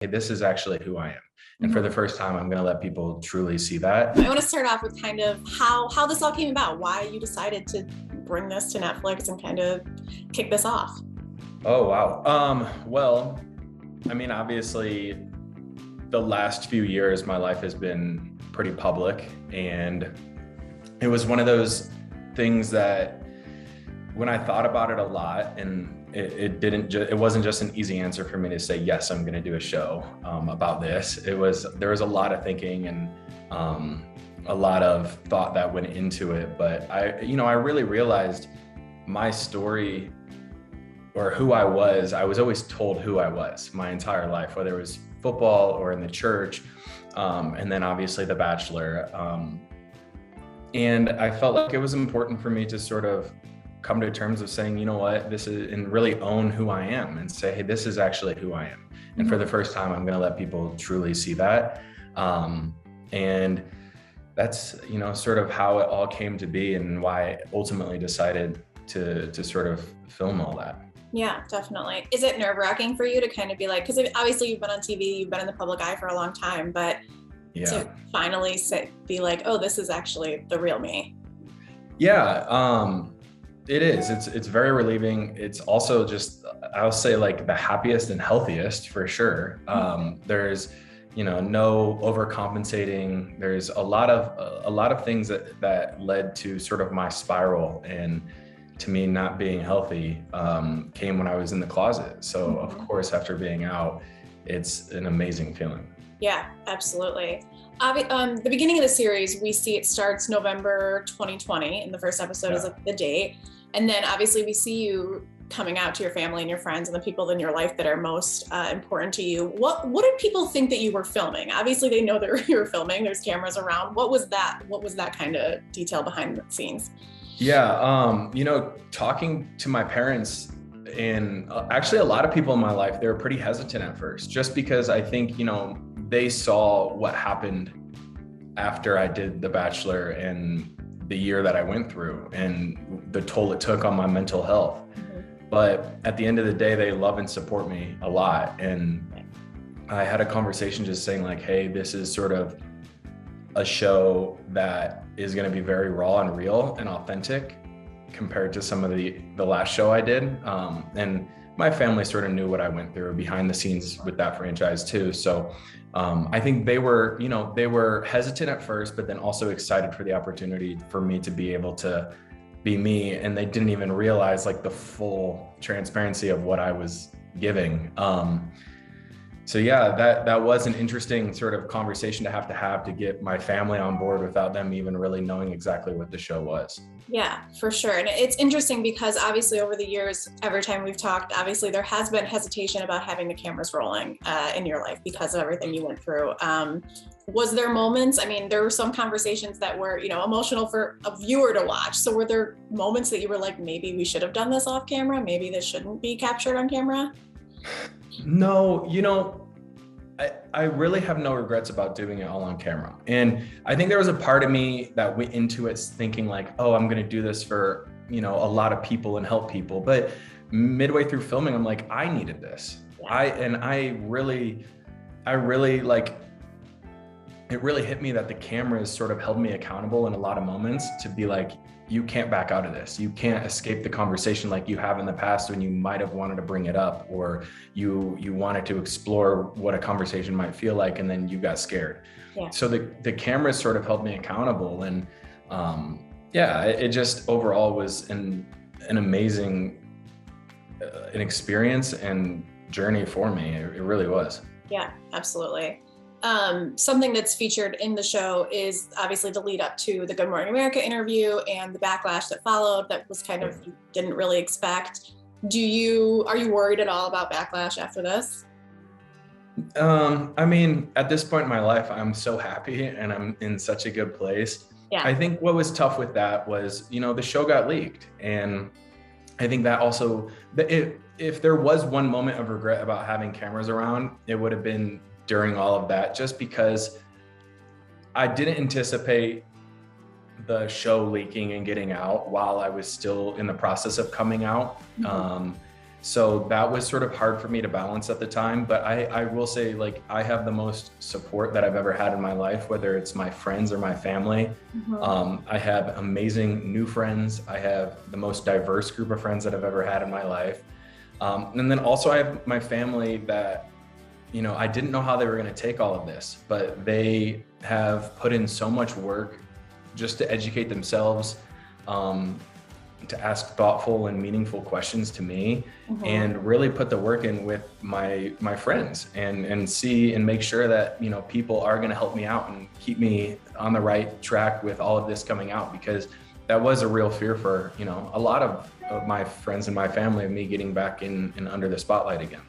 hey, this is actually who I am. And for the first time, I'm going to let people truly see that. I want to start off with kind of how this all came about, why you decided to bring this to Netflix and kind of kick this off. Oh, wow. Well, I mean, obviously, the last few years, my life has been pretty public. And it was one of those things that when I thought about it a lot, and it wasn't just an easy answer for me to say, yes, I'm going to do a show about this. There was a lot of thinking and a lot of thought that went into it. But I really realized my story or who I was always told who I was my entire life, whether it was football or in the church. And then obviously The Bachelor. And I felt like it was important for me to sort of come to terms of saying, you know what, this is, and really own who I am and say, hey, this is actually who I am. And for the first time, I'm going to let people truly see that. And that's, sort of how it all came to be and why I ultimately decided to sort of film all that. Yeah, definitely. Is it nerve-wracking for you to kind of be like, because obviously you've been on TV, you've been in the public eye for a long time, but to finally be like, oh, this is actually the real me? Yeah. It is. It's very relieving. It's also just, I'll say, like the happiest and healthiest for sure. There's, no overcompensating. There's a lot of things that led to sort of my spiral, and to me not being healthy came when I was in the closet. So of course, after being out, it's an amazing feeling. Yeah, absolutely. The beginning of the series, we see it starts November 2020, and the first episode is the date. And then obviously we see you coming out to your family and your friends and the people in your life that are most important to you. What did people think that you were filming? Obviously they know that you were filming, there's cameras around. What was that kind of detail behind the scenes? Yeah, talking to my parents and actually a lot of people in my life, they were pretty hesitant at first, just because I think, they saw what happened after I did The Bachelor and the year that I went through and the toll it took on my mental health. But at the end of the day, they love and support me a lot. And I had a conversation just saying like, hey, this is sort of a show that is going to be very raw and real and authentic compared to some of the last show I did. And my family sort of knew what I went through behind the scenes with that franchise too. So I think they were hesitant at first, but then also excited for the opportunity for me to be able to be me. And they didn't even realize like the full transparency of what I was giving. So yeah, that was an interesting sort of conversation to have to get my family on board without them even really knowing exactly what the show was. Yeah, for sure. And it's interesting because obviously over the years, every time we've talked, obviously there has been hesitation about having the cameras rolling in your life because of everything you went through. Was there moments, I mean, there were some conversations that were, emotional for a viewer to watch. So were there moments that you were like, maybe we should have done this off camera? Maybe this shouldn't be captured on camera? No, I really have no regrets about doing it all on camera. And I think there was a part of me that went into it thinking like, oh, I'm going to do this for, a lot of people and help people. But midway through filming, I'm like, I needed this. Yeah. I really like, it really hit me that the cameras sort of held me accountable in a lot of moments to be like, you can't back out of this. You can't escape the conversation like you have in the past when you might have wanted to bring it up, or you wanted to explore what a conversation might feel like, and then you got scared. Yeah. So the cameras sort of held me accountable. And it just overall was an amazing an experience and journey for me. It really was. Yeah, absolutely. Something that's featured in the show is obviously the lead up to the Good Morning America interview and the backlash that followed that was kind of, you didn't really expect. Are you worried at all about backlash after this? I mean, at this point in my life, I'm so happy and I'm in such a good place. Yeah. I think what was tough with that was, the show got leaked. And I think that also, if there was one moment of regret about having cameras around, it would have been during all of that, just because I didn't anticipate the show leaking and getting out while I was still in the process of coming out. So that was sort of hard for me to balance at the time. But I will say, like, I have the most support that I've ever had in my life, whether it's my friends or my family. I have amazing new friends. I have the most diverse group of friends that I've ever had in my life. And then also I have my family that, you know, I didn't know how they were going to take all of this, but they have put in so much work just to educate themselves, to ask thoughtful and meaningful questions to me, and really put the work in with my friends, and see and make sure that, you know, people are going to help me out and keep me on the right track with all of this coming out, because that was a real fear for, you know, a lot of my friends and my family, of me getting back in under the spotlight again.